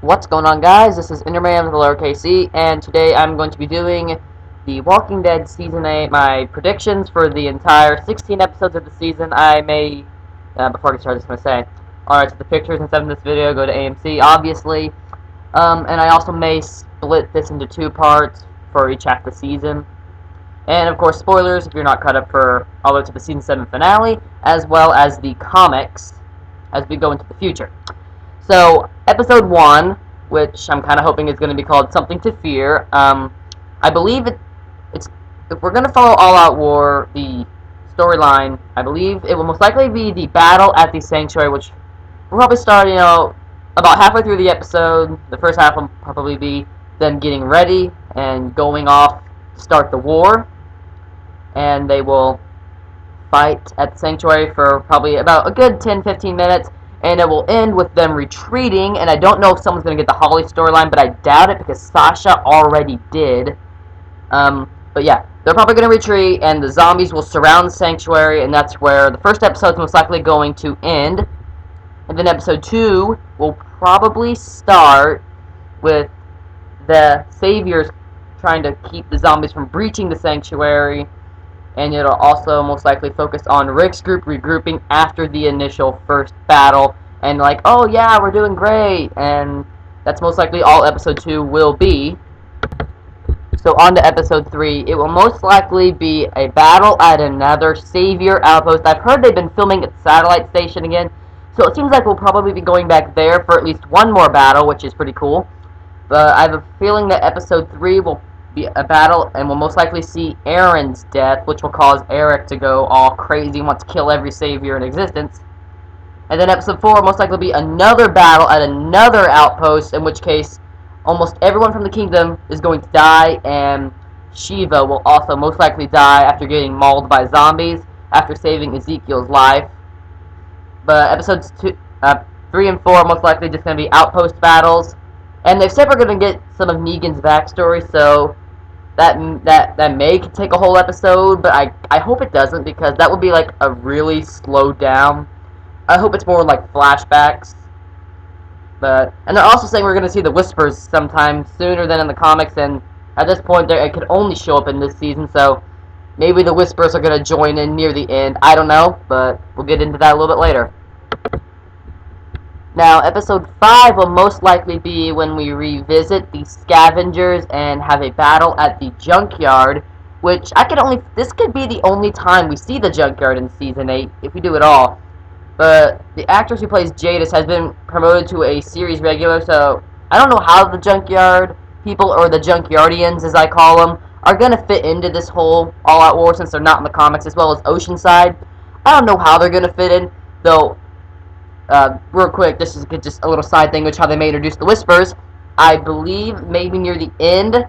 What's going on, guys? This is Enderman with the lowercase e, and today I'm going to be doing The Walking Dead Season 8, my predictions for the entire 16 episodes of the season. Before I get started, I just want to say, alright, so the pictures and stuff in this video go to AMC, obviously, and I also may split this into two parts for each half the season. And, of course, spoilers if you're not caught up for all the way to the Season 7 finale, as well as the comics as we go into the future. So, episode 1, which I'm kind of hoping is going to be called Something to Fear, I believe it's if we're going to follow All Out War, the storyline, I believe it will most likely be the battle at the Sanctuary, which will probably start, about halfway through the episode. The first half will probably be them getting ready and going off to start the war, and they will fight at the Sanctuary for probably about a good 10-15 minutes, and it will end with them retreating, and I don't know if someone's going to get the Holly storyline, but I doubt it because Sasha already did. But yeah, they're probably going to retreat, and the zombies will surround the Sanctuary, and that's where the first episode is most likely going to end. And then episode 2 will probably start with the Saviors trying to keep the zombies from breaching the Sanctuary, and it'll also most likely focus on Rick's group regrouping after the initial first battle, and like, oh yeah, we're doing great, and that's most likely all episode 2 will be. So on to episode 3, it will most likely be a battle at another Savior outpost. I've heard they've been filming at Satellite Station again, so it seems like we'll probably be going back there for at least one more battle, which is pretty cool. But I have a feeling that episode 3 will be a battle, and we'll most likely see Aaron's death, which will cause Eric to go all crazy and want to kill every Savior in existence. And then episode 4 will most likely be another battle at another outpost, in which case almost everyone from the kingdom is going to die, and Shiva will also most likely die after getting mauled by zombies after saving Ezekiel's life. But episodes 3 and 4 are most likely just going to be outpost battles. And they've said we're going to get some of Negan's backstory, so that may take a whole episode, but I hope it doesn't, because that would be like a really slowed down. I hope it's more like flashbacks. And they're also saying we're going to see the Whispers sometime sooner than in the comics, and at this point it could only show up in this season, so maybe the Whispers are going to join in near the end. I don't know, but we'll get into that a little bit later. Now, episode 5 will most likely be when we revisit the Scavengers and have a battle at the Junkyard, which this could be the only time we see the Junkyard in Season 8, if we do it all. But the actress who plays Jadis has been promoted to a series regular, so I don't know how the Junkyard people, or the Junkyardians as I call them, are going to fit into this whole all-out war since they're not in the comics, as well as Oceanside. I don't know how they're going to fit in, though. Real quick, this is just a little side thing, which how they may introduce the Whispers. I believe maybe near the end,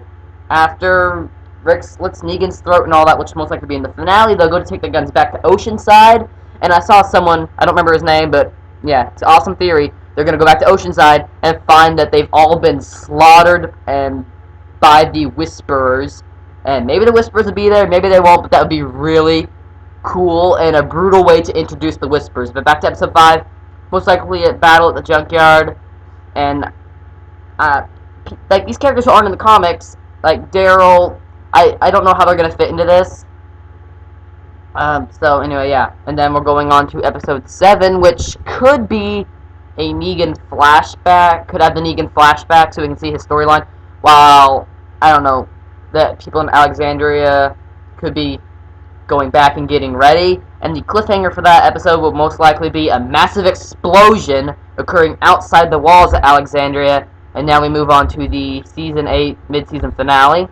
after Rick slits Negan's throat and all that, which most likely be in the finale, they'll go to take the guns back to Oceanside. And I saw someone, I don't remember his name, but yeah, it's an awesome theory. They're going to go back to Oceanside and find that they've all been slaughtered by the Whisperers. And maybe the Whisperers will be there, maybe they won't, but that would be really cool and a brutal way to introduce the Whisperers. But back to episode 5. Most likely a battle at the Junkyard, and like these characters who aren't in the comics, like Daryl, I don't know how they're gonna fit into this. So anyway, yeah, and then we're going on to episode 7, which could be a Negan flashback. Could have the Negan flashback so we can see his storyline. While I don't know, that people in Alexandria could be going back and getting ready, and the cliffhanger for that episode will most likely be a massive explosion occurring outside the walls of Alexandria. And now we move on to the Season 8 mid-season finale.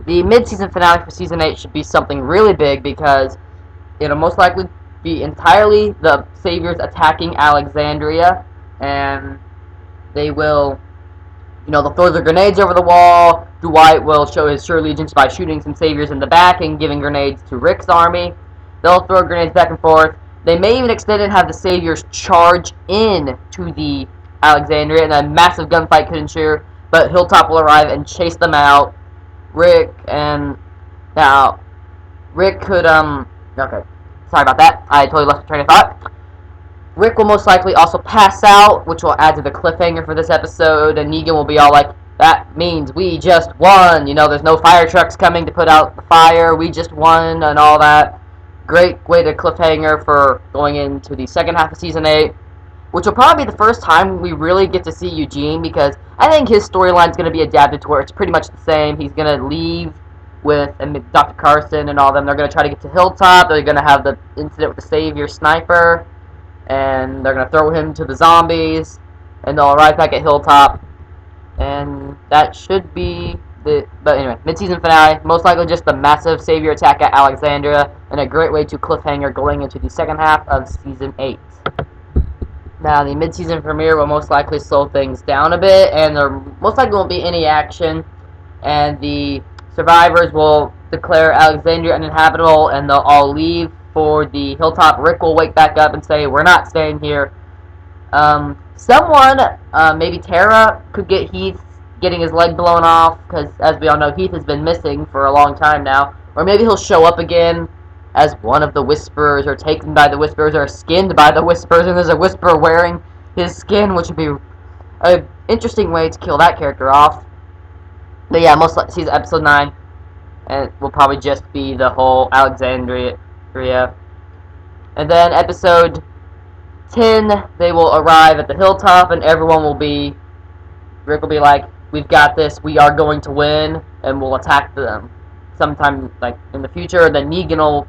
The mid-season finale for Season 8 should be something really big, because it'll most likely be entirely the Saviors attacking Alexandria, and they will, they'll throw their grenades over the wall. Dwight will show his true allegiance by shooting some Saviors in the back and giving grenades to Rick's army. They'll throw grenades back and forth. They may even extend it and have the Saviors charge in to the Alexandria, and a massive gunfight could ensue, but Hilltop will arrive and chase them out. Rick could, okay, sorry about that. I totally lost the train of thought. Rick will most likely also pass out, which will add to the cliffhanger for this episode, and Negan will be all like, that means we just won, you know, there's no fire trucks coming to put out the fire, we just won, and all that. Great way to cliffhanger for going into the second half of Season 8, which will probably be the first time we really get to see Eugene, because I think his storyline is going to be adapted to where it's pretty much the same. He's going to leave with Dr. Carson and all them. They're going to try to get to Hilltop. They're going to have the incident with the Savior Sniper, and they're going to throw him to the zombies, and they'll arrive back at Hilltop, and that should be the... But anyway, mid-season finale, most likely just the massive Savior attack at Alexandria, and a great way to cliffhanger going into the second half of Season 8. Now, the mid-season premiere will most likely slow things down a bit, and there most likely won't be any action, and the survivors will declare Alexandria uninhabitable, and they'll all leave for the Hilltop. Rick will wake back up and say, we're not staying here. Someone, maybe Tara, could get Heath getting his leg blown off, because as we all know, Heath has been missing for a long time now. Or maybe he'll show up again as one of the Whisperers, or taken by the Whisperers, or skinned by the Whisperers, and there's a Whisperer wearing his skin, which would be an interesting way to kill that character off. But yeah, most likely season episode 9, and it will probably just be the whole Alexandria. And then episode 10, they will arrive at the Hilltop, and everyone will be... Rick will be like, we've got this, we are going to win, and we'll attack them sometime like in the future. Then Negan will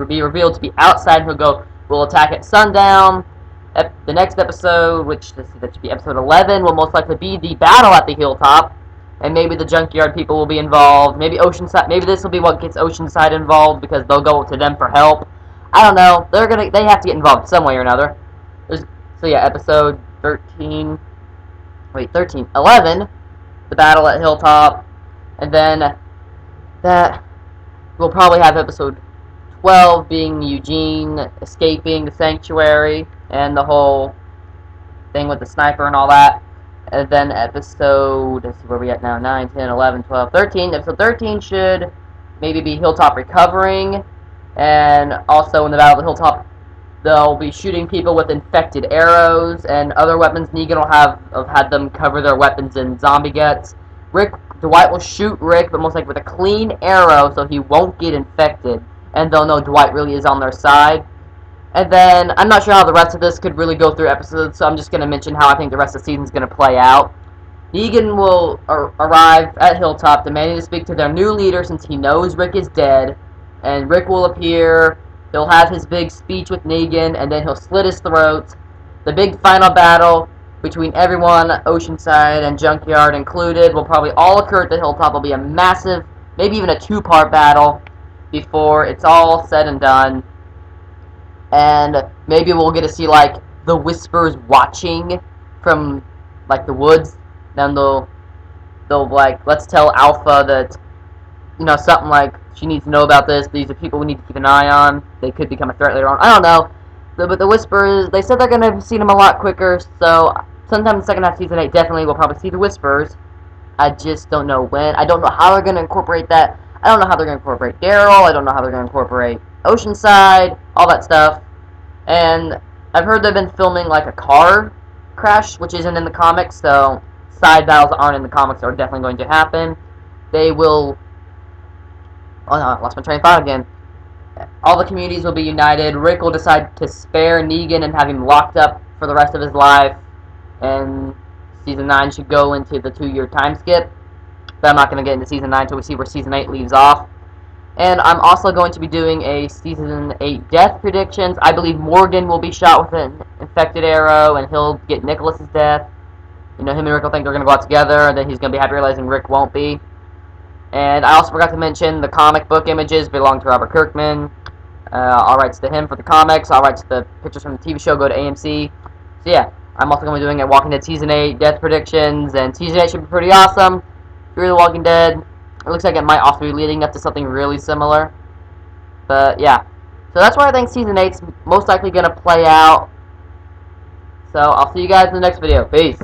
be revealed to be outside, and he'll go, we'll attack at sundown. The next episode, which that should be episode 11, will most likely be the battle at the Hilltop, and maybe the Junkyard people will be involved. Maybe Oceanside. Maybe this will be what gets Oceanside involved, because they'll go to them for help. I don't know. They have to get involved some way or another. So yeah, episode 11, the battle at Hilltop, and then that we'll probably have episode 12 being Eugene escaping the sanctuary and the whole thing with the sniper and all that. And then episode, let's see where we at now, 9, 10, 11, 12, 13. Episode 13 should maybe be Hilltop recovering, and also in the Battle of the Hilltop, they'll be shooting people with infected arrows and other weapons. Negan will have had them cover their weapons in zombie guts. Dwight will shoot Rick, but most likely with a clean arrow, so he won't get infected, and they'll know Dwight really is on their side. And then, I'm not sure how the rest of this could really go through episodes, so I'm just going to mention how I think the rest of the season is going to play out. Negan will arrive at Hilltop, demanding to speak to their new leader since he knows Rick is dead. And Rick will appear, he'll have his big speech with Negan, and then he'll slit his throat. The big final battle between everyone, Oceanside and Junkyard included, will probably all occur at the Hilltop. It'll be a massive, maybe even a 2-part battle before it's all said and done. And maybe we'll get to see, like, the Whispers watching from, like, the woods. Then they'll like, let's tell Alpha that, you know, something like, she needs to know about this. These are people we need to keep an eye on. They could become a threat later on. I don't know. But the Whisperers, they said they're going to see them a lot quicker. So sometime in the second half of Season 8, definitely we'll probably see the Whisperers. I just don't know when. I don't know how they're going to incorporate that. I don't know how they're going to incorporate Daryl. I don't know how they're going to incorporate Oceanside. All that stuff. And I've heard they've been filming like a car crash, which isn't in the comics, so side battles that aren't in the comics are definitely going to happen. They will... Oh no, I lost my train of thought again. All the communities will be united. Rick will decide to spare Negan and have him locked up for the rest of his life. And Season 9 should go into the 2-year time skip. But I'm not going to get into Season 9 until we see where Season 8 leaves off. And I'm also going to be doing a Season 8 death predictions. I believe Morgan will be shot with an infected arrow, and he'll get Nicholas's death. You know, him and Rick will think they're going to go out together, and then he's going to be happy realizing Rick won't be. And I also forgot to mention the comic book images belong to Robert Kirkman. All rights to him for the comics. All rights to the pictures from the TV show go to AMC. So yeah, I'm also going to be doing a Walking Dead Season 8 death predictions, and Season 8 should be pretty awesome. If you're The Walking Dead, it looks like it might also be leading up to something really similar. But yeah, so that's why I think Season 8's most likely going to play out. So I'll see you guys in the next video. Peace.